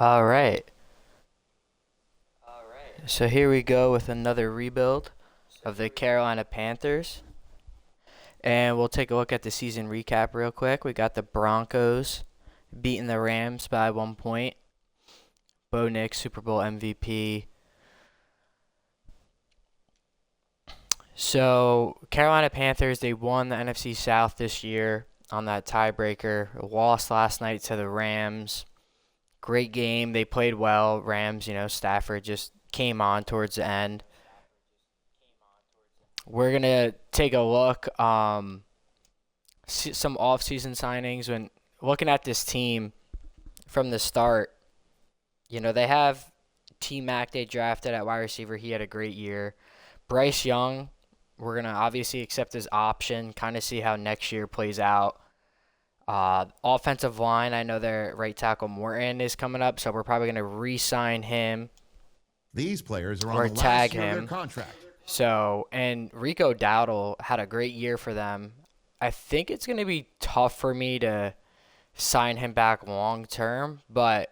All right. So here we go with another rebuild of the Carolina Panthers. And we'll take a look at the season recap real quick. We got the Broncos beating the Rams by 1 point. Bo Nix, Super Bowl MVP. So Carolina Panthers, they won the NFC South this year on that tiebreaker. Lost last night to the Rams. Great game. They played well. Rams, Stafford just came on towards the end. We're going to take a look some off-season signings when looking at this team from the start. They have T-Mac they drafted at wide receiver. He had a great year. Bryce Young, we're going to obviously accept his option, kind of see how next year plays out. Offensive line, I know their right tackle Morton is coming up, so we're probably going to re-sign him. These players are on or the tag last year of their him. contract. So, and Rico Dowdle had a great year for them. I think it's going to be tough for me to sign him back long term, but,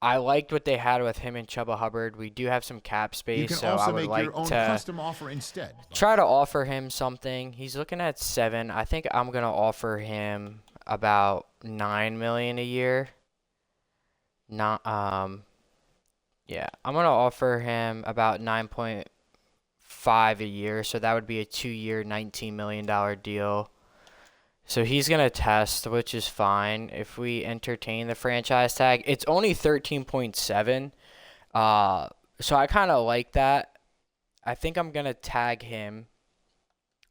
I liked what they had with him and Chuba Hubbard. We do have some cap space, You can so I also would make like your own to custom offer instead. try to offer him something. He's looking at 7. I think I'm going to offer him about $9 million a year. Not Yeah, I'm going to offer him about 9.5 a year, so that would be a 2-year, $19 million deal. So he's going to test, which is fine. If we entertain the franchise tag, it's only 13.7. So I kind of like that. I think I'm going to tag him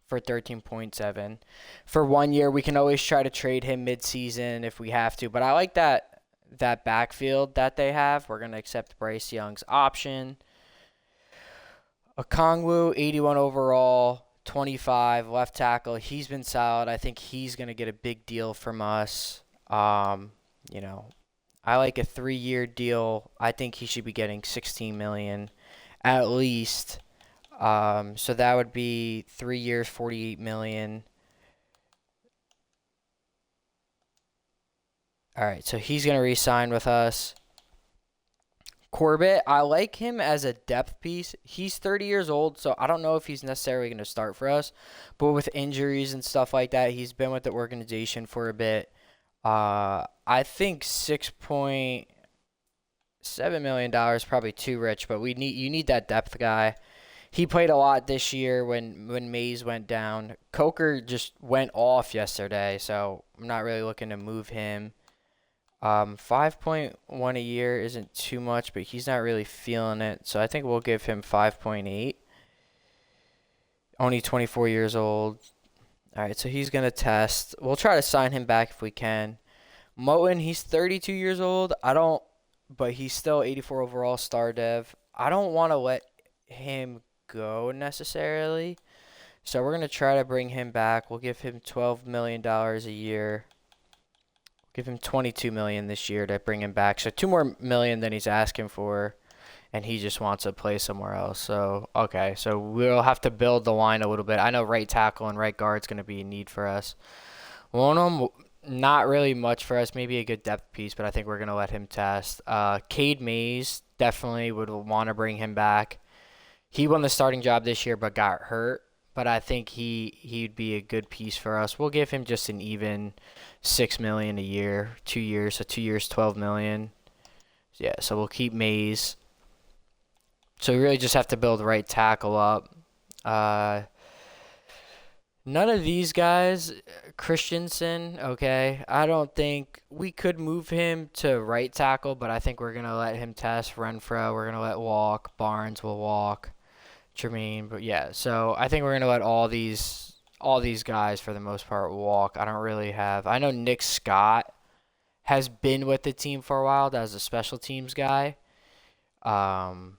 for 13.7. For 1 year, we can always try to trade him mid-season if we have to, but I like that backfield that they have. We're going to accept Bryce Young's option. Okongwu, 81 overall, 25, left tackle. He's been solid. I think he's going to get a big deal from us. I like a 3-year deal. I think he should be getting $16 million at least. So that would be 3 years, $48 million. All right, so he's going to re-sign with us. Corbett, I like him as a depth piece. He's 30 years old, so I don't know if he's necessarily going to start for us. But with injuries and stuff like that, he's been with the organization for a bit. I think $6.7 million is probably too rich, but you need that depth guy. He played a lot this year when Mays went down. Coker just went off yesterday, so I'm not really looking to move him. 5.1 a year isn't too much, but he's not really feeling it. So I think we'll give him 5.8. Only 24 years old. All right, so he's going to test. We'll try to sign him back if we can. Moten, he's 32 years old. But he's still 84 overall star dev. I don't want to let him go necessarily. So we're going to try to bring him back. We'll give him $12 million a year. Give him $22 million this year to bring him back. So $2 more million than he's asking for, and he just wants to play somewhere else. So okay, so we'll have to build the line a little bit. I know right tackle and right guard is going to be a need for us. Wonham, not really much for us. Maybe a good depth piece, but I think we're going to let him test. Cade Mays, definitely would want to bring him back. He won the starting job this year, but got hurt. But I think he'd be a good piece for us. We'll give him just an even $6 million a year, 2 years. So 2 years, $12 million. Yeah, so we'll keep Mays. So we really just have to build right tackle up. None of these guys, Christensen, okay. I don't think we could move him to right tackle, but I think we're gonna let him test Renfro. We're gonna let walk. Barnes will walk. Tremaine, but yeah, so I think we're gonna let all these guys for the most part walk. I know Nick Scott has been with the team for a while as a special teams guy. So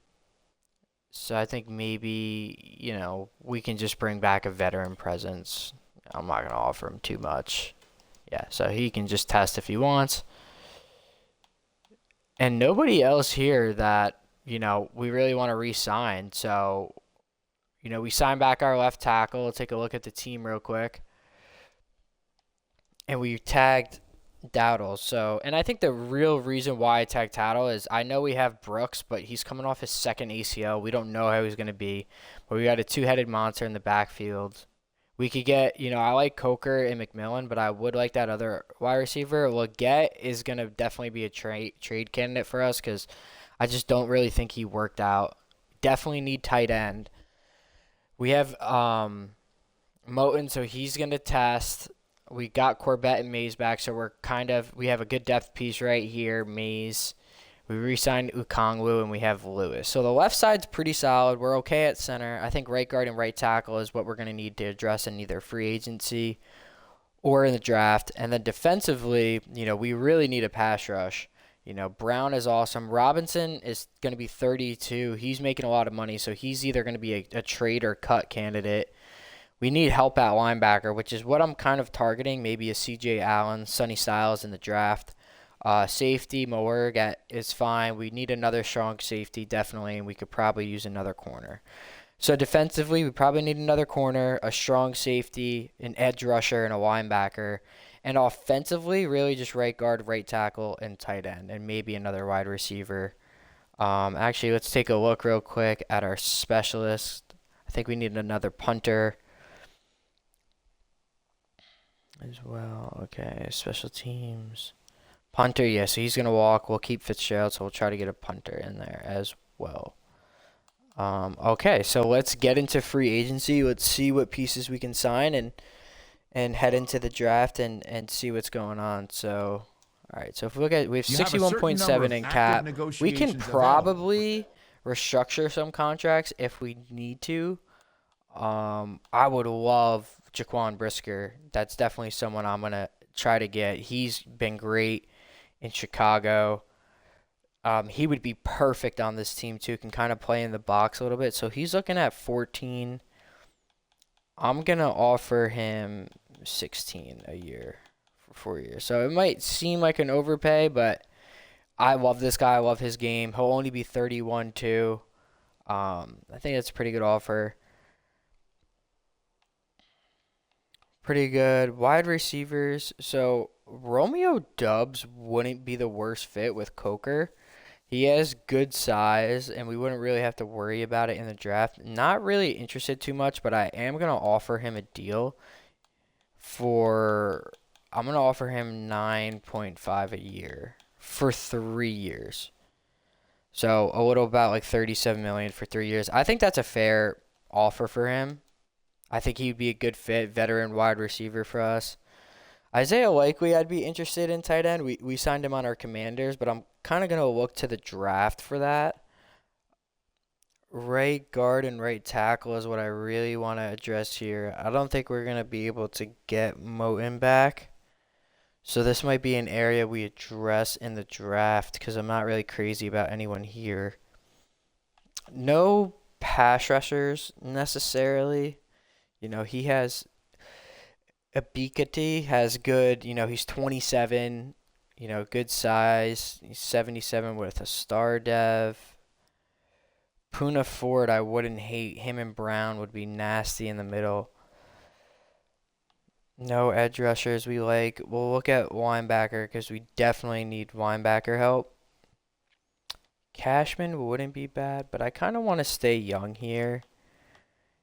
I think maybe, we can just bring back a veteran presence. I'm not gonna offer him too much. Yeah, so he can just test if he wants. And nobody else here that, we really want to re-sign. So we signed back our left tackle. Let's take a look at the team real quick. And we tagged Dowdle. So, and I think the real reason why I tagged Tattle is I know we have Brooks, but he's coming off his second ACL. We don't know how he's going to be, but we got a two-headed monster in the backfield. We could get, I like Coker and McMillan, but I would like that other wide receiver. Leggett is going to definitely be a trade candidate for us because I just don't really think he worked out. Definitely need tight end. We have Moten, so he's going to test. We got Corbett and Mays back, so we have a good depth piece right here, Mays. We re-signed Ukongwu, and we have Lewis. So the left side's pretty solid. We're okay at center. I think right guard and right tackle is what we're going to need to address in either free agency or in the draft. And then defensively, we really need a pass rush. Brown is awesome. Robinson is going to be 32. He's making a lot of money, so he's either going to be a trade or cut candidate. We need help at linebacker, which is what I'm kind of targeting. Maybe a C.J. Allen, Sonny Styles in the draft. Safety, Moerg is fine. We need another strong safety, definitely, and we could probably use another corner. So defensively, we probably need another corner, a strong safety, an edge rusher, and a linebacker. And offensively, really just right guard, right tackle, and tight end, and maybe another wide receiver. Actually, let's take a look real quick at our specialist. I think we need another punter as well. Okay, special teams. Punter, yeah, so he's going to walk. We'll keep Fitzgerald, so we'll try to get a punter in there as well. Okay, so let's get into free agency. Let's see what pieces we can sign and head into the draft and see what's going on. So, all right, so if we look at, we have 61.7 in cap. We can probably restructure some contracts if we need to. I would love Jaquan Brisker. That's definitely someone I'm going to try to get. He's been great in Chicago. He would be perfect on this team too. Can kind of play in the box a little bit. So he's looking at 14. I'm going to offer him 16 a year for 4 years. So it might seem like an overpay, but I love this guy. I love his game. He'll only be 31 too. I think that's a pretty good offer. Pretty good. Wide receivers. So Romeo Dubs wouldn't be the worst fit with Coker. He has good size, and we wouldn't really have to worry about it in the draft. Not really interested too much, but I am going to offer him a deal I'm going to offer him 9.5 a year for 3 years. So a little about like 37 million for 3 years. I think that's a fair offer for him. I think he'd be a good fit, veteran wide receiver for us. Isaiah Likely, I'd be interested in tight end. We signed him on our Commanders, but I'm kind of going to look to the draft for that. Right guard and right tackle is what I really want to address here. I don't think we're going to be able to get Moten back. So this might be an area we address in the draft because I'm not really crazy about anyone here. No pass rushers necessarily. He has Abikati has good, he's 27, good size. He's 77 with a star dev. Puna Ford, I wouldn't hate. Him and Brown would be nasty in the middle. No edge rushers we like. We'll look at linebacker because we definitely need linebacker help. Cashman wouldn't be bad, but I kind of want to stay young here.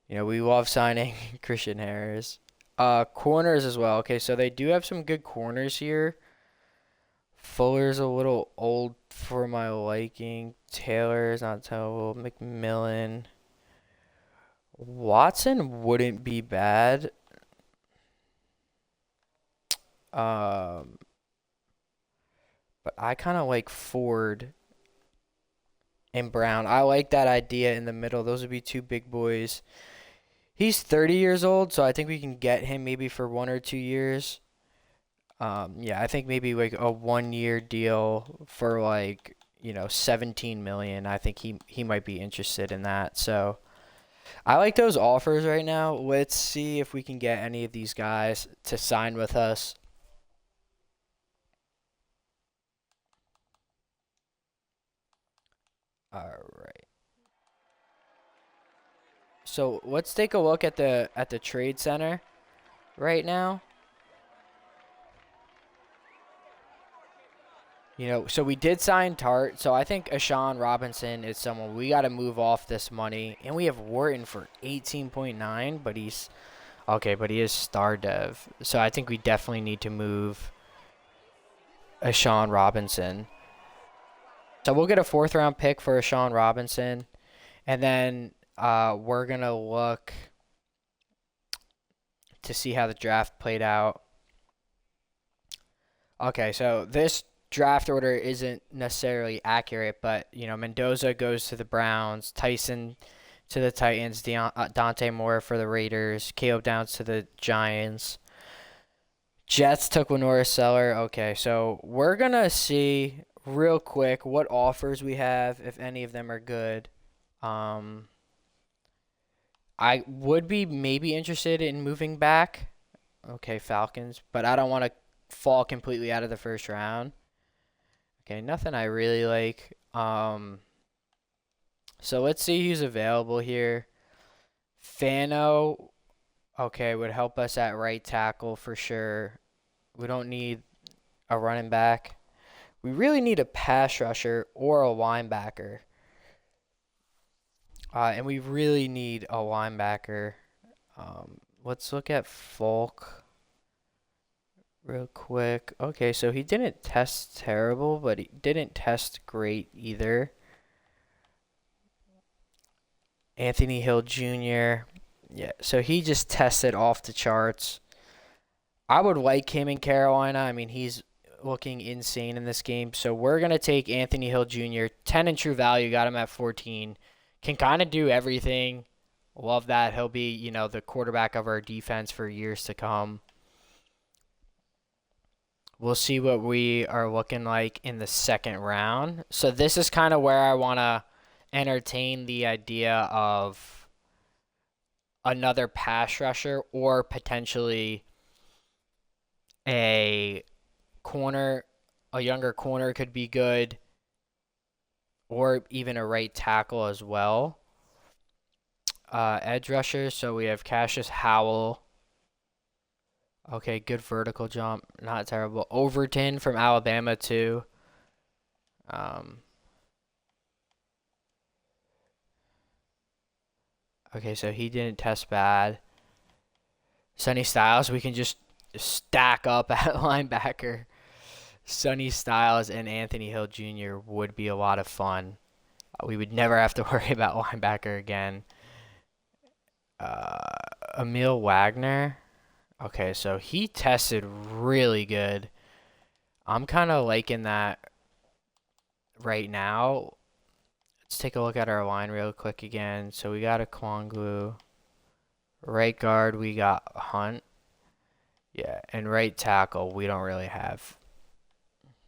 We love signing Christian Harris. Corners as well. Okay, so they do have some good corners here. Fuller's a little old for my liking. Taylor's not terrible. McMillan. Watson wouldn't be bad. But I kind of like Ford and Brown. I like that idea in the middle. Those would be two big boys. He's 30 years old, so I think we can get him maybe for 1 or 2 years. Yeah, I think maybe like a 1-year deal for 17 million. I think he might be interested in that. So I like those offers right now. Let's see if we can get any of these guys to sign with us. All right. So let's take a look at the trade center right now. You know, so we did sign Tart. So I think Ashawn Robinson is someone we got to move off this money. And we have Wharton for 18.9, but he's okay, but he is star dev. So I think we definitely need to move Ashawn Robinson. So we'll get a 4th round pick for Ashawn Robinson. And then we're going to look to see how the draft played out. Okay, so this draft order isn't necessarily accurate, but, you know, Mendoza goes to the Browns, Tyson to the Titans, Dante Moore for the Raiders, Caleb Downs to the Giants. Jets took Lenora Seller. Okay, so we're going to see real quick what offers we have, if any of them are good. I would be maybe interested in moving back. Okay, Falcons, but I don't want to fall completely out of the first round. Okay, nothing I really like. So let's see who's available here. Fano, okay, would help us at right tackle for sure. We don't need a running back. We really need a pass rusher or a linebacker. And we really need a linebacker. Let's look at Folk real quick. Okay, so he didn't test terrible, but he didn't test great either. Anthony Hill Jr. Yeah, so he just tested off the charts. I would like him in Carolina. I mean, he's looking insane in this game. So we're going to take Anthony Hill Jr. 10 in true value. Got him at 14. Can kind of do everything. Love that. He'll be, you know, the quarterback of our defense for years to come. We'll see what we are looking like in the 2nd round. So this is kind of where I want to entertain the idea of another pass rusher or potentially a corner. A younger corner could be good, or even a right tackle as well. Edge rusher, so we have Cassius Howell. Okay, good vertical jump, not terrible. Overton from Alabama too. Okay, so he didn't test bad. Sonny Styles, we can just stack up at linebacker. Sonny Styles and Anthony Hill Jr. would be a lot of fun. We would never have to worry about linebacker again. Emil Wagner. Okay, so he tested really good. I'm kind of liking that right now. Let's take a look at our line real quick again. So we got a Kwanglu. Right guard, we got Hunt. Yeah, and right tackle, we don't really have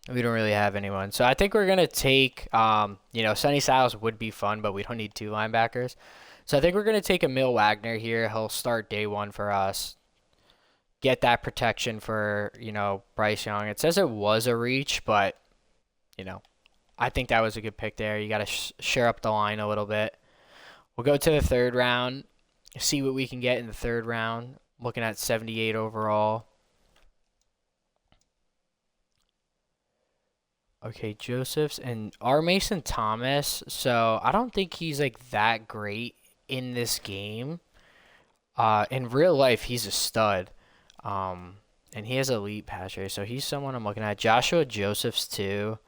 anyone. So I think we're gonna take you know, Sonny Styles would be fun, but we don't need 2 linebackers. So I think we're gonna take Emil Wagner here. He'll start day 1 for us. Get that protection for, you know, Bryce Young. It says it was a reach, but, you know, I think that was a good pick there. You got to share up the line a little bit. We'll go to the 3rd round, see what we can get in the 3rd round. Looking at 78 overall. Okay, Josephs and R. Mason Thomas. So I don't think he's like that great in this game. In real life, he's a stud. And he has elite pass rate, so he's someone I'm looking at. Joshua Josephs too.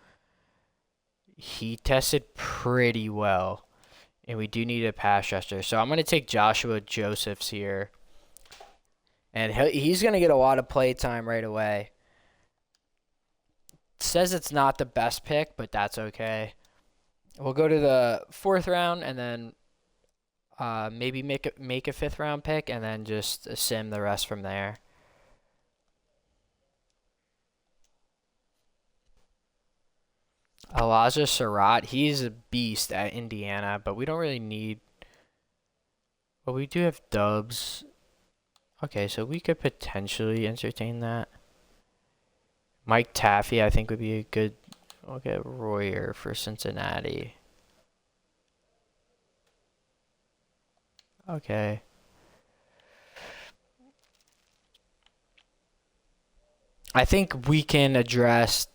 He tested pretty well, and we do need a pass rusher. So I'm gonna take Joshua Josephs here, and he's gonna get a lot of play time right away. It says it's not the best pick, but that's okay. We'll go to the 4th round, and then maybe make a 5th round pick, and then just sim the rest from there. Elijah Surratt, he's a beast at Indiana, but we don't really need. But we do have Dubs. Okay, so we could potentially entertain that. Mike Taffy, I think, would be a good. Look at Royer for Cincinnati. Okay. I think we can address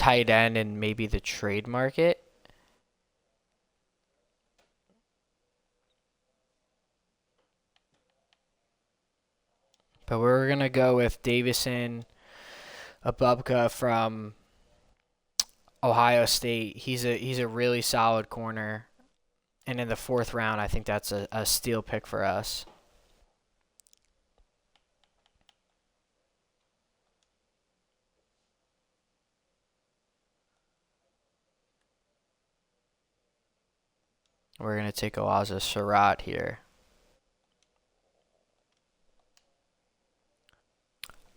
tight end in maybe the trade market. But we're going to go with Davison Abubka from Ohio State. He's a really solid corner. And in the 4th round, I think that's a steal pick for us. We're going to take Elijah Surratt here.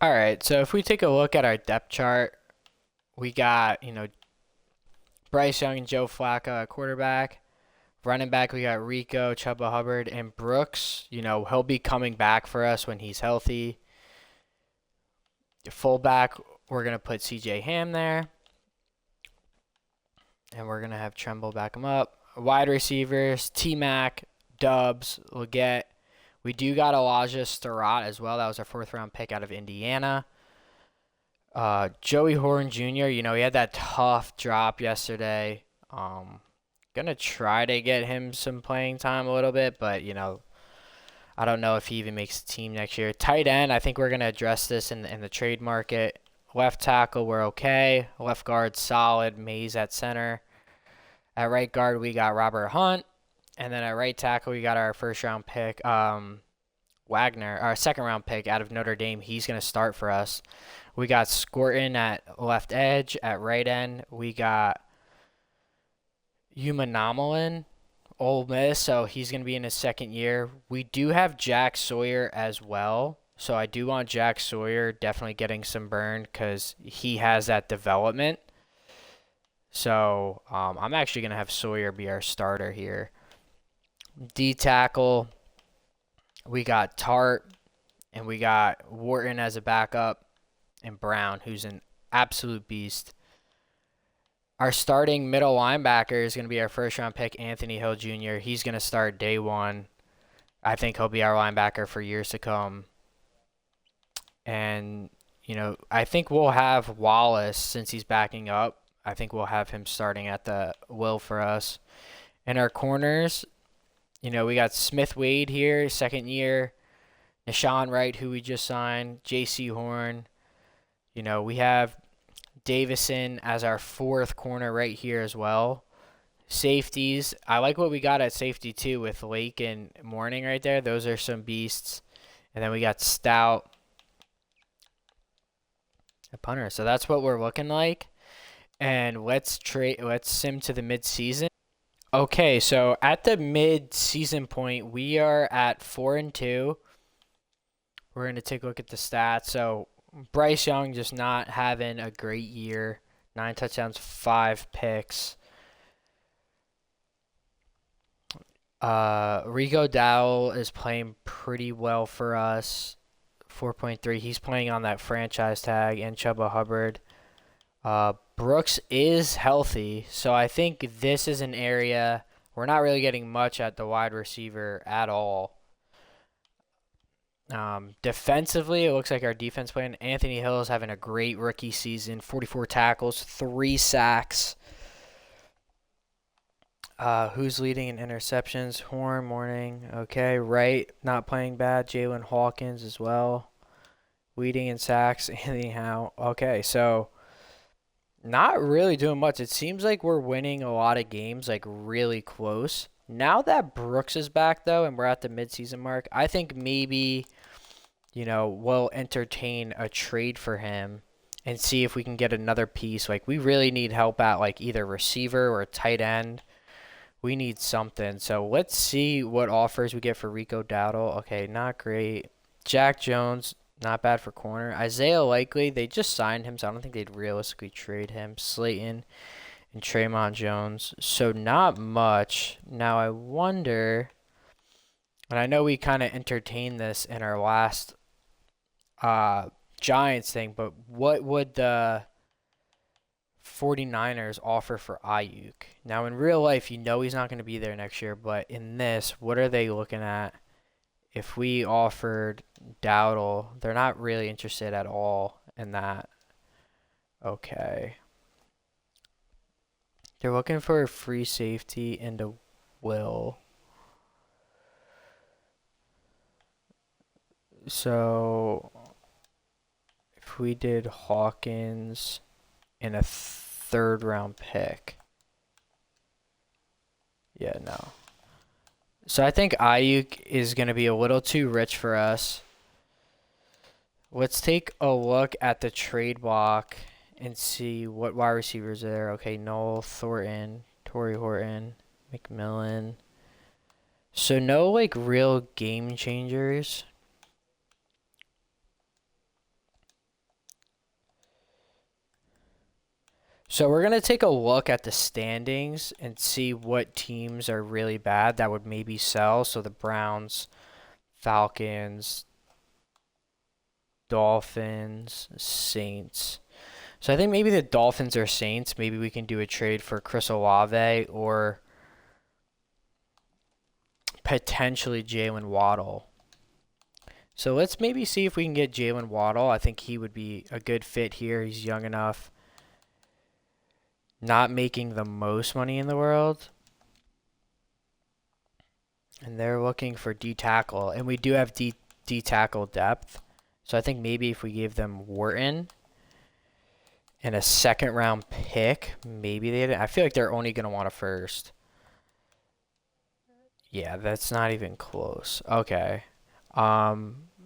All right, so if we take a look at our depth chart, we got, Bryce Young and Joe Flacco at quarterback. Running back, we got Rico, Chuba Hubbard, and Brooks. He'll be coming back for us when he's healthy. Fullback, we're going to put CJ Ham there. And we're going to have Tremble back him up. Wide receivers, T-Mac, Dubs, Leggett. We do got Elijah Surratt as well. That was our 4th round pick out of Indiana. Joey Horn Jr., he had that tough drop yesterday. Gonna try to get him some playing time a little bit, but, I don't know if he even makes the team next year. Tight end, I think we're going to address this in the trade market. Left tackle, we're okay. Left guard, solid. Mays at center. At right guard, we got Robert Hunt. And then at right tackle, we got our 1st round pick, Wagner, our 2nd round pick out of Notre Dame. He's going to start for us. We got Scorton at left edge. At right end, we got Umanamalin, Ole Miss, so he's going to be in his 2nd year. We do have Jack Sawyer as well. So I do want Jack Sawyer definitely getting some burn because he has that development. So I'm actually going to have Sawyer be our starter here. D tackle, we got Tart, and we got Wharton as a backup, and Brown, who's an absolute beast. Our starting middle linebacker is going to be our 1st round pick, Anthony Hill Jr. He's going to start day 1. I think he'll be our linebacker for years to come. And, I think we'll have Wallace since he's backing up. I think we'll have him starting at the will for us. And our corners, we got Smith Wade here, 2nd year. Nashawn Wright, who we just signed. J.C. Horn. We have Davison as our 4th corner right here as well. Safeties, I like what we got at safety too with Lake and Morning right there. Those are some beasts. And then we got Stout, a punter. So that's what we're looking like. And let's sim to the mid-season. Okay, so at the mid-season point, we are at 4-2. We're going to take a look at the stats. So Bryce Young just not having a great year. 9 touchdowns, 5 picks. Rico Dowell is playing pretty well for us. 4.3. He's playing on that franchise tag, and Chuba Hubbard. Brooks is healthy, so I think this is an area we're not really getting much at the wide receiver at all. Defensively, it looks like our defense playing. Anthony Hill is having a great rookie season. 44 tackles, 3 sacks. Who's leading in interceptions? Horn, Morning. Okay, Wright not playing bad. Jalen Hawkins as well. Leading in sacks. Anthony Howe. Okay, so not really doing much. It seems like we're winning a lot of games, like really close. Now that Brooks is back, though, and we're at the midseason mark, I think maybe, we'll entertain a trade for him and see if we can get another piece. Like, we really need help at, like, either receiver or tight end. We need something. So let's see what offers we get for Rico Dowdle. Okay, not great. Jack Jones, not bad for corner. Isaiah Likely, they just signed him, so I don't think they'd realistically trade him. Slayton and Traymon Jones. So not much. Now I wonder, and I know we kind of entertained this in our last Giants thing, but what would the 49ers offer for Ayuk? Now in real life, he's not going to be there next year, but in this, what are they looking at? If we offered Dowdle, they're not really interested at all in that. Okay. They're looking for a free safety and a will. So if we did Hawkins and a third round pick. Yeah, no. So I think Ayuk is going to be a little too rich for us. Let's take a look at the trade block and see what wide receivers are there. Okay, Noel, Thornton, Torrey Horton, McMillan. So no like real game changers. So we're going to take a look at the standings and see what teams are really bad that would maybe sell. So the Browns, Falcons, Dolphins, Saints. So I think maybe the Dolphins or Saints, maybe we can do a trade for Chris Olave or potentially Jalen Waddle. So let's maybe see if we can get Jalen Waddle. I think he would be a good fit here. He's young enough. Not making the most money in the world. And they're looking for D tackle. And we do have D tackle depth. So I think maybe if we gave them Wharton and a second round pick, maybe they. I feel like they're only going to want a first. Yeah, that's not even close. Okay.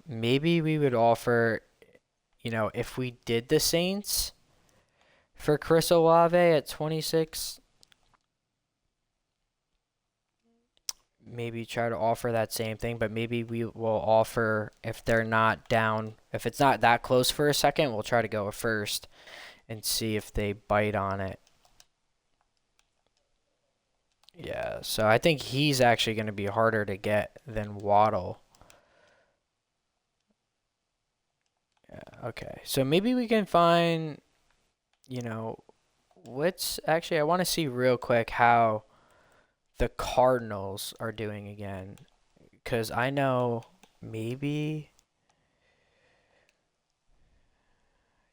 Maybe we would offer, you know, if we did the Saints for Chris Olave at 26, maybe try to offer that same thing, but maybe we will offer if they're not down, if it's not that close for a second, we'll try to go a first and see if they bite on it. Yeah, so I think he's actually going to be harder to get than Waddle. Yeah, okay, so maybe we can find, you know, let's actually, I want to see real quick how the Cardinals are doing again. Because I know maybe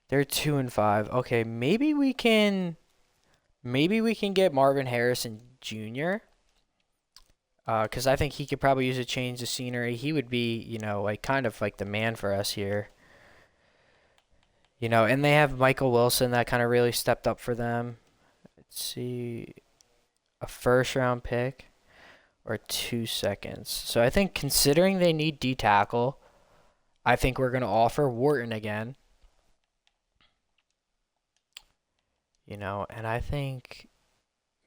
they're 2-5. Okay, maybe we can get Marvin Harrison Jr. Because I think he could probably use a change of scenery. He would be, you know, like kind of like the man for us here. You know, and they have Michael Wilson that kind of really stepped up for them. Let's see, a first round pick or 2 seconds. So I think considering they need D tackle, I think we're going to offer Wharton again. You know, and I think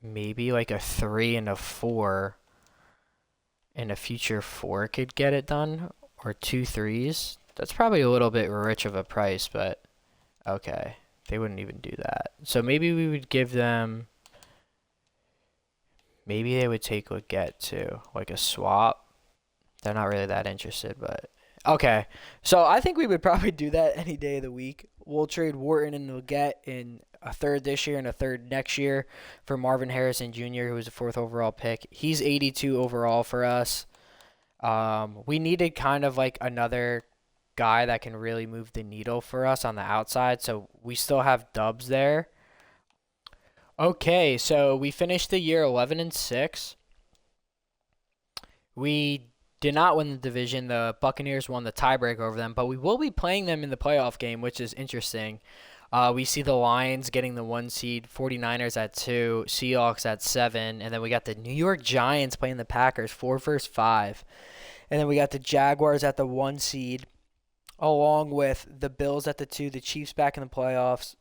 maybe like a 3 and a 4 and a future 4 could get it done, or 2 3s. That's probably a little bit rich of a price, but okay. They wouldn't even do that. So maybe we would give them, maybe they would take a get too, like a swap. They're not really that interested, but okay. So I think we would probably do that any day of the week. We'll trade Wharton and we'll get in a third this year and a third next year for Marvin Harrison Jr., who was a 4th overall pick. He's 82 overall for us. We needed kind of like another guy that can really move the needle for us on the outside, so we still have dubs there. Okay, so we finished the year 11-6. We did not win the division. The Buccaneers won the tiebreaker over them, but we will be playing them in the playoff game, which is interesting. We see the Lions getting the 1 seed, 49ers at 2, Seahawks at 7, and then we got the New York Giants playing the Packers 4 versus 5. And then we got the Jaguars at the 1 seed, along with the Bills at the 2, the Chiefs back in the playoffs.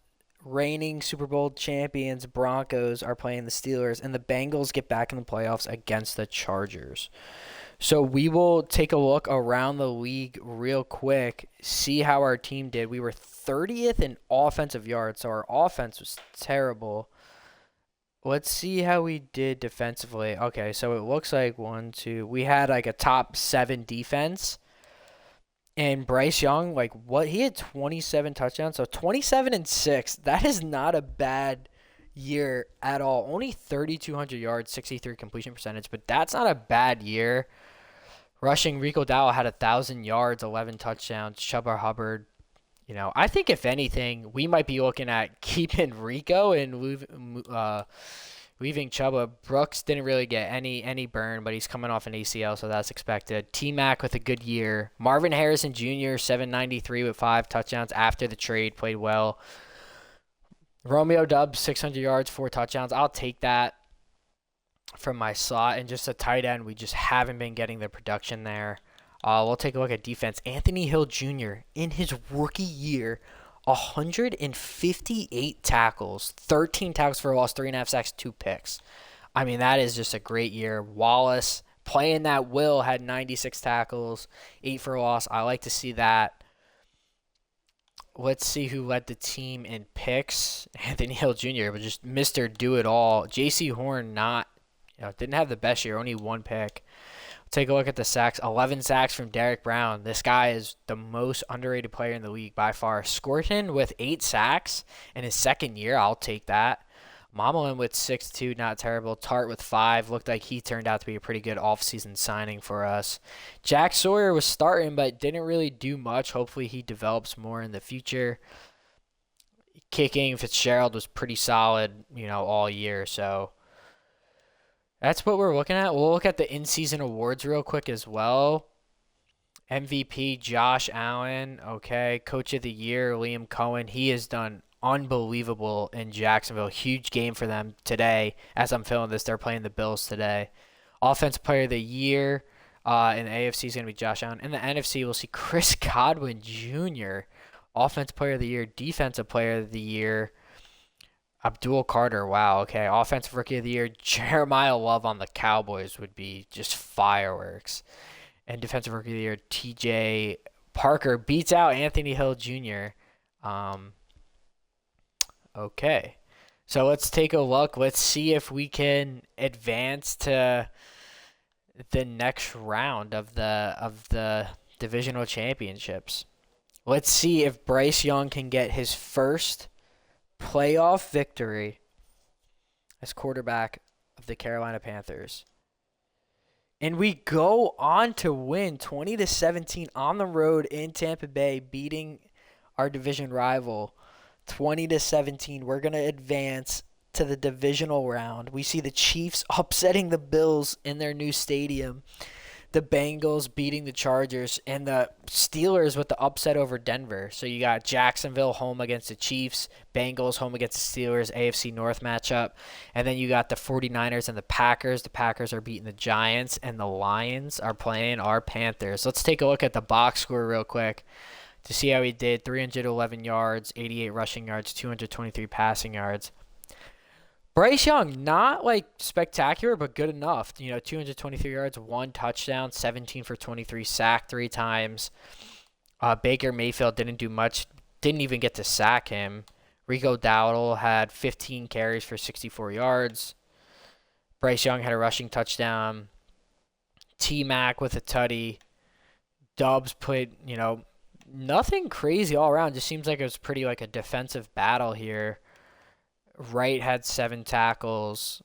Reigning Super Bowl champions Broncos are playing the Steelers, and the Bengals get back in the playoffs against the Chargers. So we will take a look around the league real quick, see how our team did. We were 30th in offensive yards, so our offense was terrible. Let's see how we did defensively. Okay, so it looks like we had like a top 7 defense. And Bryce Young, like what, he had 27 touchdowns, so 27-6. That is not a bad year at all. Only 3,200 yards, 63 completion percentage, but that's not a bad year. Rushing, Rico Dowell had 1,000 yards, 11 touchdowns. Chuba Hubbard, you know, I think if anything, we might be looking at keeping Rico and Leaving Chuba, Brooks didn't really get any burn, but he's coming off an ACL, so that's expected. T-Mac with a good year. Marvin Harrison Jr., 793 with 5 touchdowns after the trade, played well. Romeo Doubs, 600 yards, 4 touchdowns. I'll take that from my slot. And just a tight end, we just haven't been getting the production there. We'll take a look at defense. Anthony Hill Jr., in his rookie year, 158 tackles, 13 tackles for a loss, 3.5 sacks, 2 picks. I mean, that is just a great year. Wallace, playing that will, had 96 tackles, 8 for a loss. I like to see that. Let's see who led the team in picks. Anthony Hill Jr., but just Mr. Do-It-All. J.C. Horn didn't have the best year, only 1 pick. Take a look at the sacks. 11 sacks from Derek Brown. This guy is the most underrated player in the league by far. Scorton with 8 sacks in his second year. I'll take that. Momelin with 6-2, not terrible. Tart with 5. Looked like he turned out to be a pretty good offseason signing for us. Jack Sawyer was starting, but didn't really do much. Hopefully he develops more in the future. Kicking, Fitzgerald was pretty solid, all year. So that's what we're looking at. We'll look at the in-season awards real quick as well. MVP, Josh Allen. Okay. Coach of the Year, Liam Cohen. He has done unbelievable in Jacksonville. Huge game for them today. As I'm filming this, they're playing the Bills today. Offensive Player of the Year in the AFC is going to be Josh Allen. In the NFC, we'll see Chris Godwin Jr., Offensive Player of the Year, Defensive Player of the Year. Abdul Carter, wow, okay. Offensive Rookie of the Year, Jeremiah Love on the Cowboys would be just fireworks. And Defensive Rookie of the Year, TJ Parker beats out Anthony Hill Jr. Okay, so let's take a look. Let's see if we can advance to the next round of the divisional championships. Let's see if Bryce Young can get his first playoff victory as quarterback of the Carolina Panthers. And we go on to win 20-17 on the road in Tampa Bay, beating our division rival 20-17. We're going to advance to the divisional round. We see the Chiefs upsetting the Bills in their new stadium, the Bengals beating the Chargers, and the Steelers with the upset over Denver. So you got Jacksonville home against the Chiefs, Bengals home against the Steelers, AFC North matchup. And then you got the 49ers and the Packers. The Packers are beating the Giants, and the Lions are playing our Panthers. Let's take a look at the box score real quick to see how he did. 311 yards, 88 rushing yards, 223 passing yards. Bryce Young, not spectacular, but good enough. 223 yards, 1 touchdown, 17 for 23, sacked 3 times. Baker Mayfield didn't do much, didn't even get to sack him. Rico Dowdle had 15 carries for 64 yards. Bryce Young had a rushing touchdown. T-Mac with a tutty. Dubs played, nothing crazy all around. Just seems like it was pretty a defensive battle here. Wright had 7 tackles,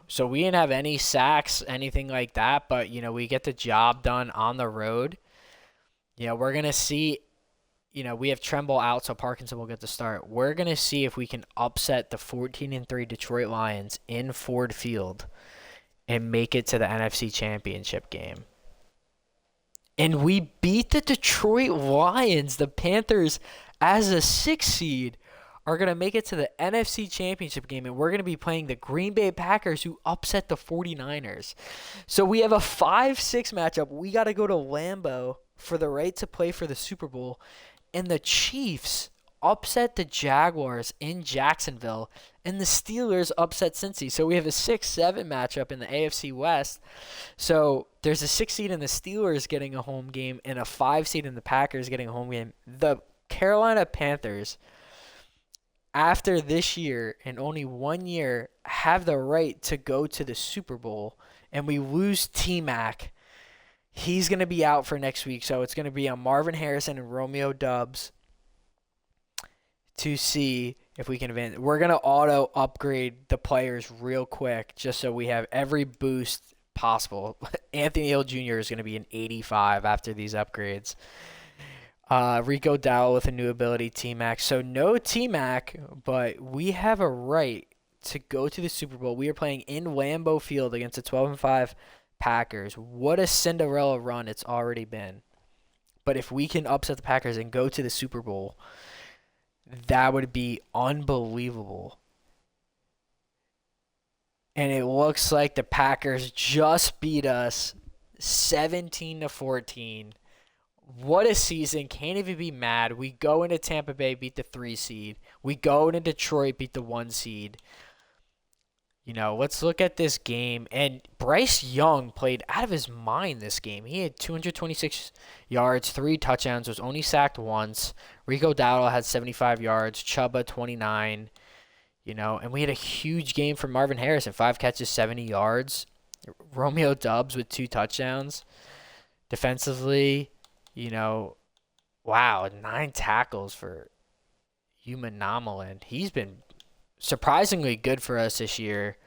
so we didn't have any sacks, anything like that, but, we get the job done on the road. We're going to see, we have Tremble out, so Parkinson will get the start. We're going to see if we can upset the 14-3 Detroit Lions in Ford Field and make it to the NFC Championship game. And we beat the Detroit Lions. The Panthers, as a 6 seed, are going to make it to the NFC Championship game, and we're going to be playing the Green Bay Packers, who upset the 49ers. So we have a 5-6 matchup. We got to go to Lambeau for the right to play for the Super Bowl, and the Chiefs upset the Jaguars in Jacksonville, and the Steelers upset Cincy. So we have a 6-7 matchup in the AFC West. So there's a 6 seed in the Steelers getting a home game and a 5 seed in the Packers getting a home game. The Carolina Panthers, after this year and only 1 year, have the right to go to the Super Bowl, and we lose T-Mac. He's going to be out for next week, so it's going to be on Marvin Harrison and Romeo Doubs to see if we can advance. We're going to auto upgrade the players real quick just so we have every boost possible. Anthony Hill Jr. is going to be an 85 after these upgrades. Rico Dowdle with a new ability, T-Mac. So no T-Mac, but we have a right to go to the Super Bowl. We are playing in Lambeau Field against the 12-5 Packers. What a Cinderella run it's already been. But if we can upset the Packers and go to the Super Bowl, that would be unbelievable. And it looks like the Packers just beat us 17-14. What a season. Can't even be mad. We go into Tampa Bay, beat the 3 seed. We go into Detroit, beat the 1 seed. Let's look at this game. And Bryce Young played out of his mind this game. He had 226 yards, 3 touchdowns, was only sacked once. Rico Dowdle had 75 yards, Chuba 29. And we had a huge game from Marvin Harrison, 5 catches, 70 yards. Romeo Doubs with 2 touchdowns. Defensively, wow, 9 tackles for Huma Nomalin. He's been surprisingly good for us this year.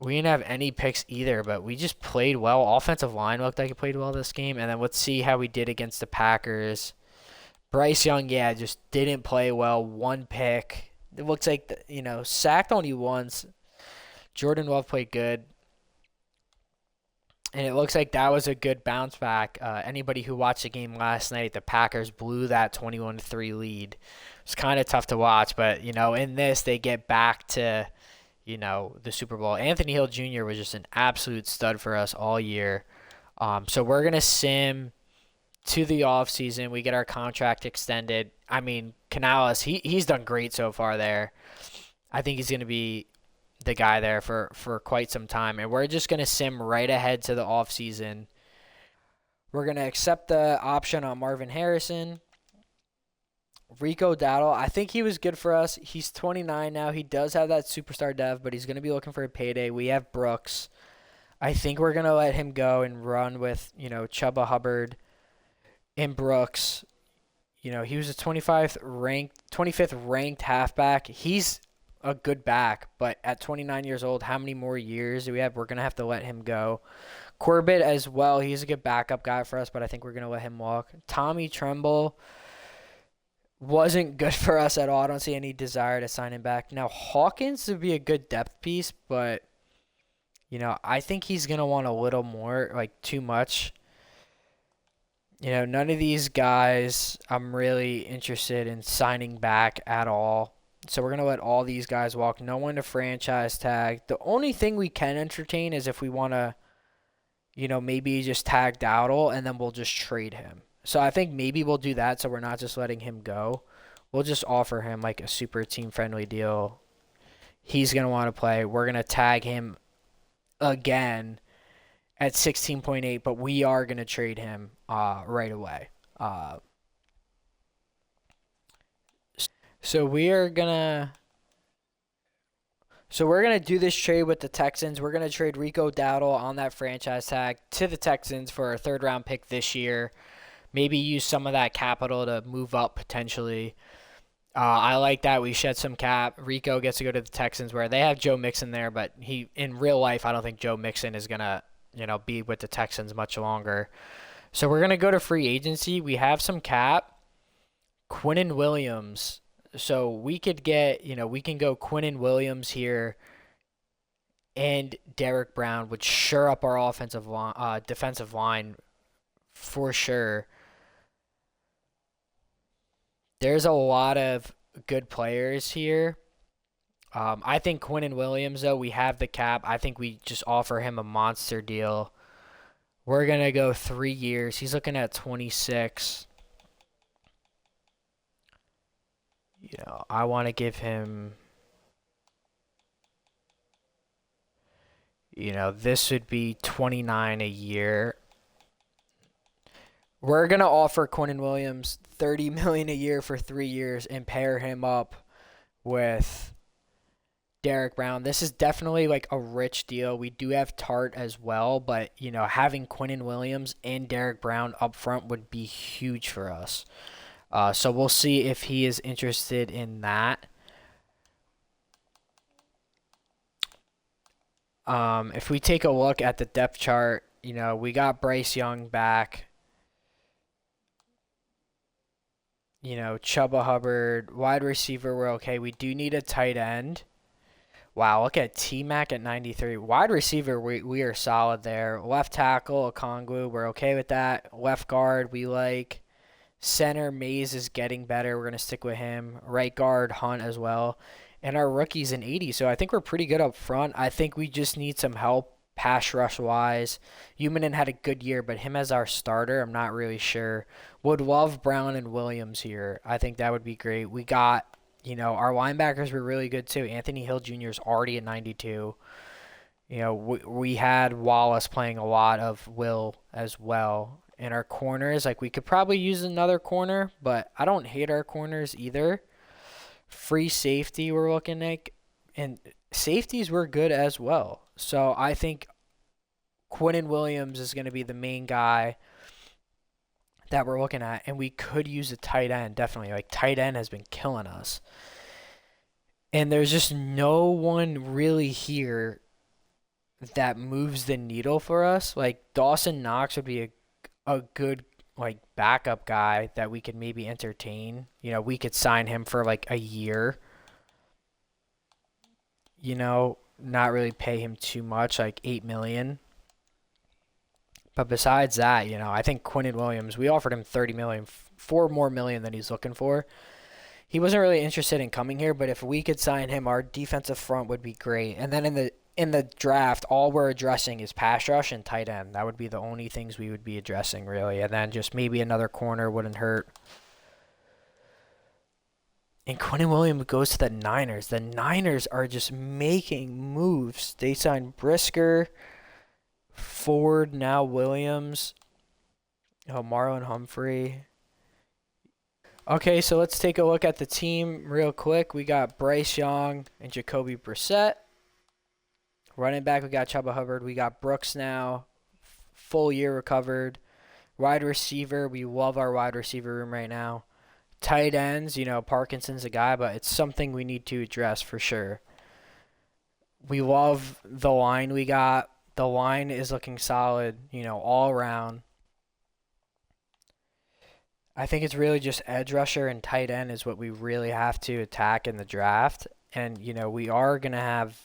We didn't have any picks either, but we just played well. Offensive line looked like it played well this game. And then let's see how we did against the Packers. Bryce Young, just didn't play well. 1 pick. It looks like, sacked only once. Jordan Love played good. And it looks like that was a good bounce back. Anybody who watched the game last night, the Packers blew that 21-3 lead. It's kind of tough to watch, but, in this, they get back to, the Super Bowl. Anthony Hill Jr. was just an absolute stud for us all year. So we're going to sim to the offseason. We get our contract extended. I mean, Canales, he's done great so far there. I think he's going to be the guy there for quite some time. And we're just going to sim right ahead to the offseason. We're going to accept the option on Marvin Harrison. Rico Dowdle, I think he was good for us. He's 29 now. He does have that superstar dev, but he's going to be looking for a payday. We have Brooks. I think we're going to let him go and run with, Chuba Hubbard and Brooks. He was a 25th ranked halfback. He's a good back, but at 29 years old, how many more years do we have? We're going to have to let him go. Corbett as well, he's a good backup guy for us, but I think we're going to let him walk. Tommy Tremble wasn't good for us at all. I don't see any desire to sign him back. Now, Hawkins would be a good depth piece, but, I think he's going to want a little more, like too much. None of these guys I'm really interested in signing back at all. So we're going to let all these guys walk. No one to franchise tag. The only thing we can entertain is if we want to, maybe just tag Dowdle and then we'll just trade him. So I think maybe we'll do that so we're not just letting him go. We'll just offer him like a super team-friendly deal. He's going to want to play. We're going to tag him again at 16.8, but we are going to trade him right away. So we're gonna do this trade with the Texans. We're gonna trade Rico Dowdle on that franchise tag to the Texans for a 3rd-round pick this year. Maybe use some of that capital to move up potentially. I like that. We shed some cap. Rico gets to go to the Texans where they have Joe Mixon there, but in real life, I don't think Joe Mixon is gonna be with the Texans much longer. So we're gonna go to free agency. We have some cap. Quinnen Williams. So we could get, we can go Quinnen Williams here and Derek Brown would sure up our defensive line for sure. There's a lot of good players here. I think Quinnen Williams, though, we have the cap. I think we just offer him a monster deal. We're going to go 3 years. He's looking at 26. I want to give him, this would be 29 a year. We're going to offer Quinnen Williams $30 million a year for 3 years and pair him up with Derek Brown. This is definitely like a rich deal. We do have Tart as well, but, having Quinnen Williams and Derek Brown up front would be huge for us. So we'll see if he is interested in that. If we take a look at the depth chart, we got Bryce Young back. Chuba Hubbard. Wide receiver, we're okay. We do need a tight end. Wow, look at T-Mac at 93. Wide receiver, we are solid there. Left tackle, Okongwu, we're okay with that. Left guard, we like. Center, Mays is getting better. We're going to stick with him. Right guard, Hunt as well. And our rookie's an 80, so I think we're pretty good up front. I think we just need some help pass rush-wise. Humanin had a good year, but him as our starter, I'm not really sure. Would love Brown and Williams here. I think that would be great. We got, our linebackers were really good too. Anthony Hill Jr. is already at 92. We had Wallace playing a lot of Will as well. And our corners, like we could probably use another corner, but I don't hate our corners either. Free safety we're looking at, and safeties were good as well. So I think Quinnen Williams is going to be the main guy that we're looking at, and we could use a tight end, definitely. Like tight end has been killing us. And there's just no one really here that moves the needle for us. Like Dawson Knox would be a good like backup guy that we could maybe entertain. We could sign him for like a year. Not really pay him too much, like $8 million. But besides that, I think Quinnen Williams, we offered him $30 million, $4 more million than he's looking for. He wasn't really interested in coming here, but if we could sign him, our defensive front would be great. And then in the draft, all we're addressing is pass rush and tight end. That would be the only things we would be addressing, really. And then just maybe another corner wouldn't hurt. And Quinnen Williams goes to the Niners. The Niners are just making moves. They signed Brisker, Ford, now Williams, Marlon Humphrey. Okay, so let's take a look at the team real quick. We got Bryce Young and Jacoby Brissett. Running back, we got Chuba Hubbard. We got Brooks now, full year recovered. Wide receiver, we love our wide receiver room right now. Tight ends, Parkinson's a guy, but it's something we need to address for sure. We love the line we got. The line is looking solid, all around. I think it's really just edge rusher and tight end is what we really have to attack in the draft. And, we are going to have,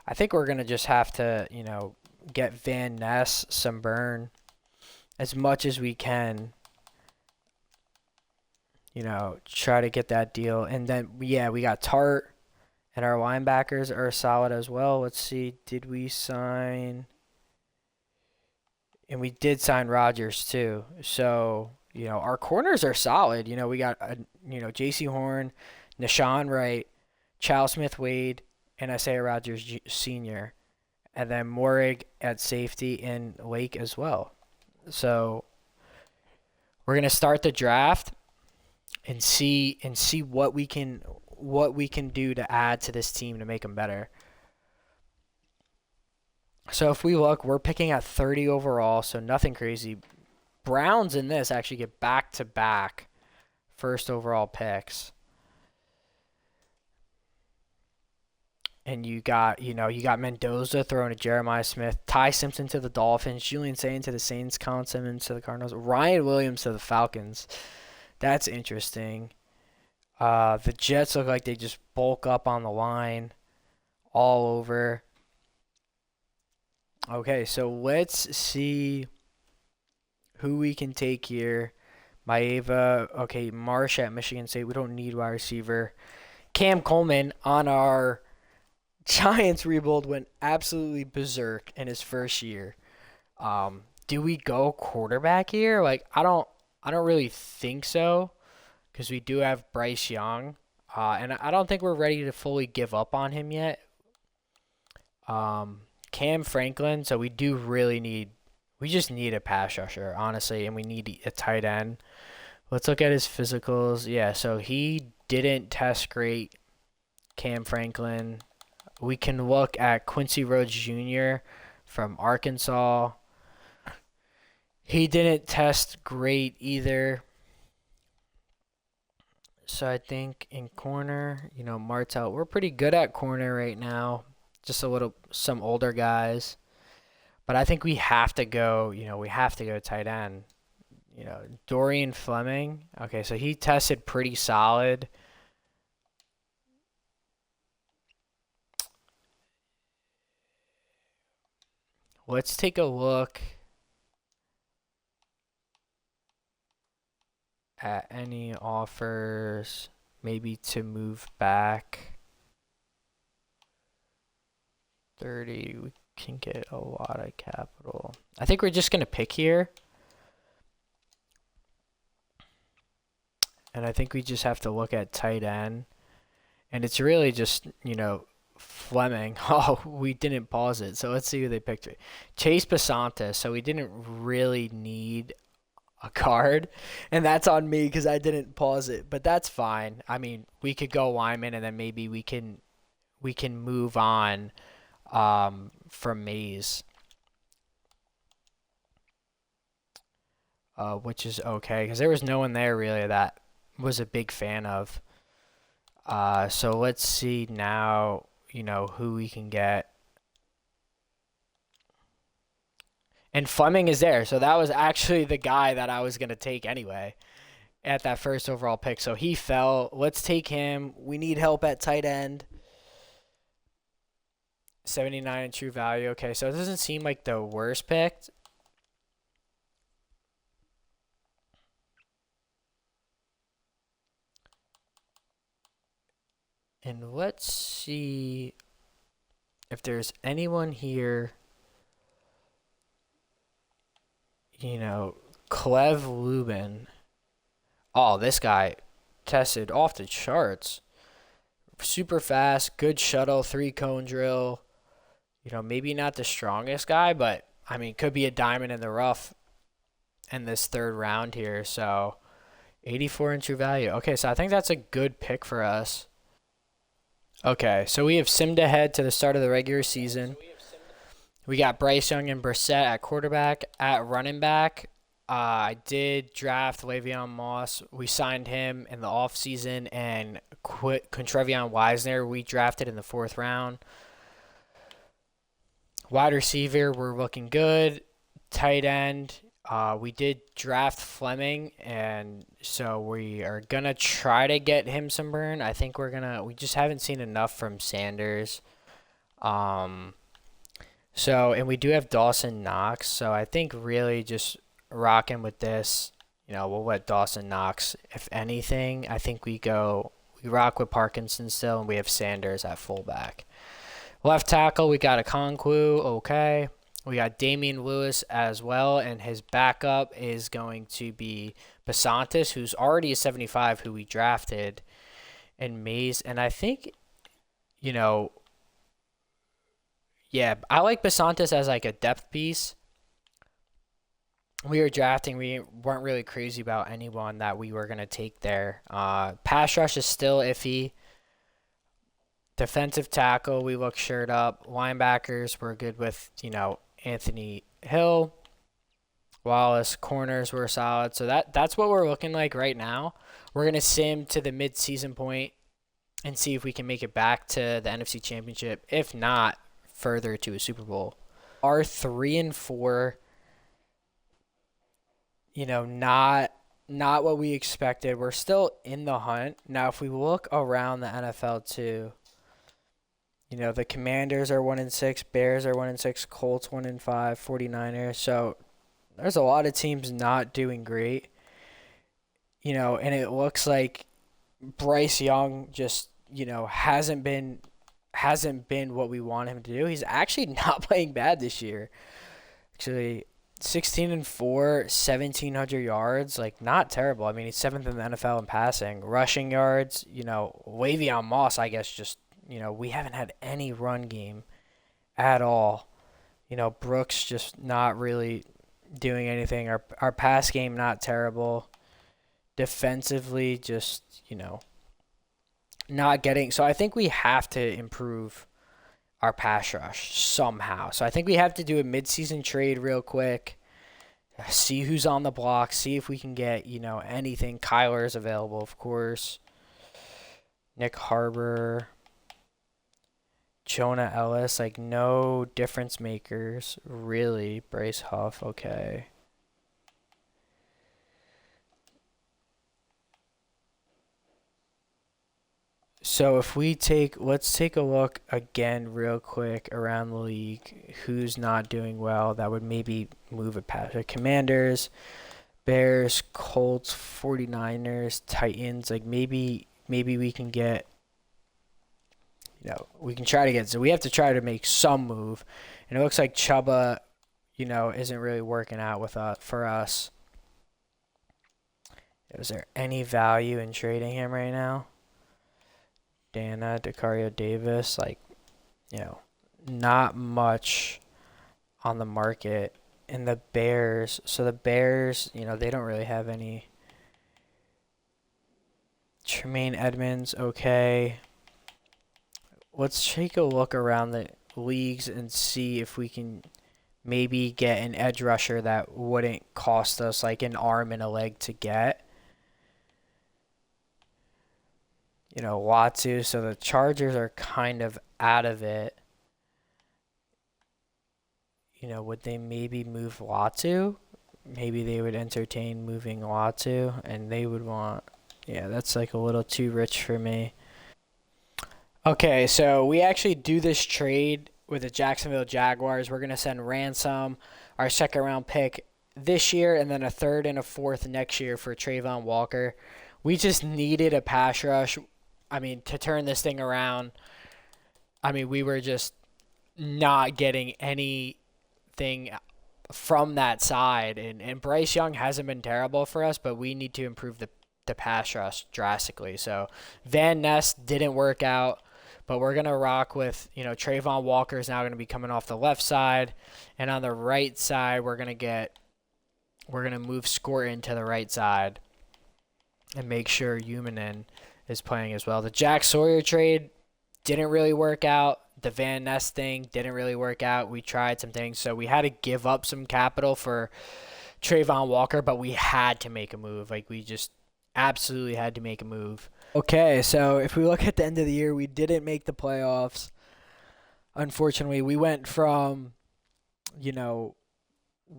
I think we're going to just have to, get Van Ness some burn as much as we can. Try to get that deal. And then, we got Tart, and our linebackers are solid as well. Let's see, did we sign? And we did sign Rodgers too. So, our corners are solid. We got, J.C. Horn, Nashawn Wright, Charles Smith-Wade, and Isaiah Rodgers Sr., and then Morig at safety and Lake as well. So, we're going to start the draft and see what we can do to add to this team to make them better. So if we look, we're picking at 30 overall, so nothing crazy. Browns in this actually get back-to-back first overall picks. And you got Mendoza throwing to Jeremiah Smith, Ty Simpson to the Dolphins, Julian Sayin to the Saints, Colin Simmons to the Cardinals, Ryan Williams to the Falcons. That's interesting. The Jets look like they just bulk up on the line all over. Okay, so let's see who we can take here. Maeva, okay, Marsh at Michigan State. We don't need wide receiver. Cam Coleman on our Giants rebuild went absolutely berserk in his first year. Do we go quarterback here? Like, I don't really think so, because we do have Bryce Young, and I don't think we're ready to fully give up on him yet. Cam Franklin, so we just need a pass rusher, honestly, and we need a tight end. Let's look at his physicals. Yeah, so he didn't test great, Cam Franklin. We can look at Quincy Rhodes Jr. from Arkansas. He didn't test great either. So I think in corner, Martel, we're pretty good at corner right now. Just some older guys. But I think we have to go tight end. You know, Dorian Fleming. Okay, so he tested pretty solid. Let's take a look at any offers, maybe to move back 30. We can get a lot of capital. I think we're just going to pick here. And I think we just have to look at tight end. And it's really just, you know, Fleming. Oh, we didn't pause it. So let's see who they picked. Chase Basantis. So we didn't really need a card. And that's on me because I didn't pause it. But that's fine. I mean, we could go Lyman and then maybe we can move on from Mays. Which is okay because there was no one there really that was a big fan of. So let's see now, you know, who we can get. And Fleming is there. So that was actually the guy that I was going to take anyway at that first overall pick. So he fell. Let's take him. We need help at tight end. 79 in true value. Okay, so it doesn't seem like the worst pick. And let's see if there's anyone here. You know, Clev Lubin. Oh, this guy tested off the charts. Super fast, good shuttle, 3-cone drill. You know, maybe not the strongest guy, but I mean, could be a diamond in the rough in this third round here. So 84 in true value. Okay, so I think that's a good pick for us. Okay, so we have simmed ahead to the start of the regular season. We got Bryce Young and Brissett at quarterback. At running back, I did draft Le'Veon Moss. We signed him in the offseason, and Contrevion Wisner we drafted in the 4th round. Wide receiver, we're looking good. Tight end, we did draft Fleming, and so we are going to try to get him some burn. I think we just haven't seen enough from Sanders. So, and we do have Dawson Knox, so I think really just rocking with this, you know, we'll let Dawson Knox, if anything, I think we rock with Parkinson still, and we have Sanders at fullback. Left tackle, we got a Okonkwo, okay. We got Damian Lewis as well, and his backup is going to be Basantis, who's already a 75, who we drafted, and Mays. And I think, you know, yeah, I like Basantis as like a depth piece. We were drafting, we weren't really crazy about anyone that we were going to take there. Pass rush is still iffy. Defensive tackle, we look shirt up. Linebackers, we're good with, you know, Anthony Hill. Wallace, corners were solid. So that's what we're looking like right now. We're going to sim to the mid-season point and see if we can make it back to the NFC Championship. If not, further to a Super Bowl. Our 3 and 4, you know, not what we expected. We're still in the hunt. Now, if we look around the NFL too, you know, the Commanders are 1-6, Bears are 1-6, Colts 1-5, 49ers. So there's a lot of teams not doing great. You know, and it looks like Bryce Young just, you know, hasn't been what we want him to do. He's actually not playing bad this year. Actually, 16-4, 1,700 yards, like not terrible. I mean, he's 7th in the NFL in passing. Rushing yards, you know, Le'Veon Moss, I guess, just, you know, we haven't had any run game at all. You know, Brooks just not really doing anything. Our pass game not terrible. Defensively, just, you know, not getting. So I think we have to improve our pass rush somehow. So I think we have to do a midseason trade real quick. See who's on the block. See if we can get, you know, anything. Kyler is available, of course. Nick Harbor. Jonah Ellis. Like, no difference makers, really. Bryce Huff, okay. So if let's take a look again real quick around the league. Who's not doing well? That would maybe move it past the Commanders, Bears, Colts, 49ers, Titans. Like maybe we can get, we can try to get. So we have to try to make some move, and it looks like Chuba, isn't really working out for us. Is there any value in trading him right now? Dana, Decario Davis, not much on the market. And the Bears, so the Bears, they don't really have any. Tremaine Edmonds, okay. Let's take a look around the leagues and see if we can maybe get an edge rusher that wouldn't cost us like an arm and a leg to get. Watsu, so the Chargers are kind of out of it. Would they maybe move Watsu? Maybe they would entertain moving Watsu, and they would want, yeah, that's like a little too rich for me. Okay, so we actually do this trade with the Jacksonville Jaguars. We're going to send Ransom, our second round pick this year, and then a third and a fourth next year for Trayvon Walker. We just needed a pass rush. To turn this thing around. We were just not getting anything from that side. And Bryce Young hasn't been terrible for us, but we need to improve the pass rush drastically. So Van Ness didn't work out, but we're going to rock with, Trayvon Walker is now going to be coming off the left side. And on the right side, we're going to move Scorton to the right side and make sure Humanin is playing as well. The Jack Sawyer trade didn't really work out. The Van Ness thing didn't really work out. We tried some things, so we had to give up some capital for Trayvon Walker, but we had to make a move. We just absolutely had to make a move. Okay, so if we look at the end of the year, we didn't make the playoffs. Unfortunately, we went from,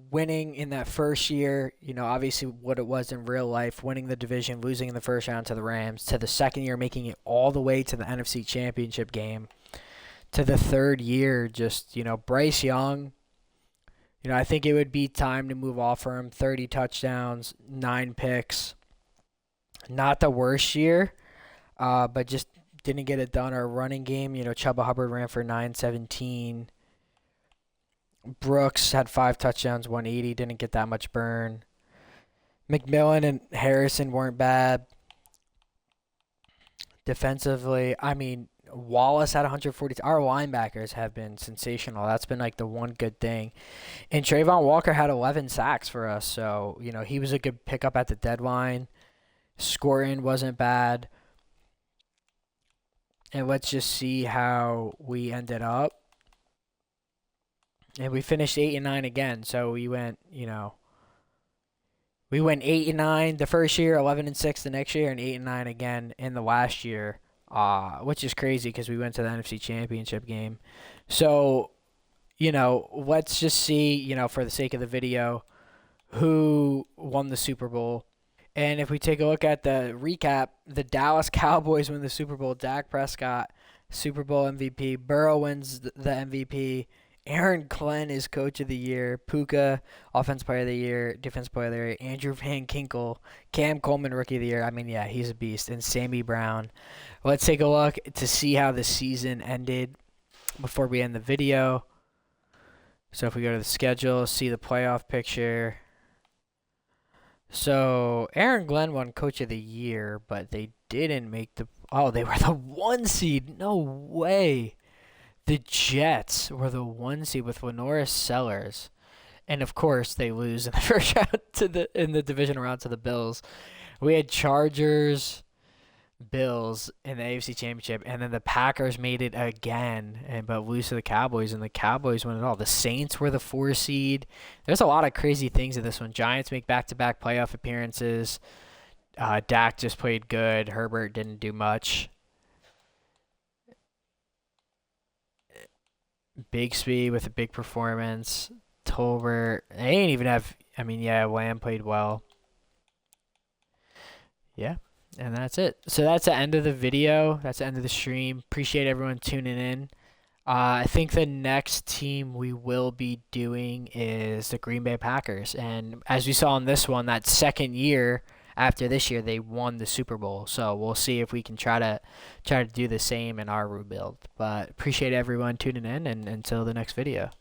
winning in that first year, obviously what it was in real life, winning the division, losing in the first round to the Rams, to the second year making it all the way to the NFC Championship game, to the third year, just, Bryce Young, I think it would be time to move off for him. 30 touchdowns, 9 picks. Not the worst year, but just didn't get it done. Our running game, Chuba Hubbard ran for 917. Brooks had 5 touchdowns, 180, didn't get that much burn. McMillan and Harrison weren't bad. Defensively, Wallace had 140. Our linebackers have been sensational. That's been like the one good thing. And Trayvon Walker had 11 sacks for us, so, he was a good pickup at the deadline. Scoring wasn't bad. And let's just see how we ended up. And we finished 8-9 again. So we went, we went 8-9 the first year, 11-6 the next year, and 8-9 again in the last year, which is crazy because we went to the NFC Championship game. So, let's just see, for the sake of the video, who won the Super Bowl. And if we take a look at the recap, the Dallas Cowboys win the Super Bowl. Dak Prescott, Super Bowl MVP. Burrow wins the MVP. Aaron Glenn is Coach of the Year. Puka, Offensive Player of the Year. Defensive Player of the Year. Andrew Van Ginkel. Cam Coleman, Rookie of the Year. Yeah, he's a beast. And Sammy Brown. Let's take a look to see how the season ended before we end the video. So if we go to the schedule, see the playoff picture. So Aaron Glenn won Coach of the Year, but they didn't make they were the 1 seed. No way. The Jets were the 1 seed with Lenoris Sellers. And of course they lose in the first round in the divisional round to the Bills. We had Chargers, Bills in the AFC Championship, and then the Packers made it again, but lose to the Cowboys, and the Cowboys won it all. The Saints were the 4 seed. There's a lot of crazy things in this one. Giants make back-to-back playoff appearances. Dak just played good. Herbert didn't do much. Bigsby with a big performance. Tolbert. They didn't even have. Lamb played well. Yeah. And that's it. So that's the end of the video. That's the end of the stream. Appreciate everyone tuning in. I think the next team we will be doing is the Green Bay Packers. And as we saw in this one, that second year after this year, they won the Super Bowl. So we'll see if we can try to do the same in our rebuild. But appreciate everyone tuning in, and until the next video.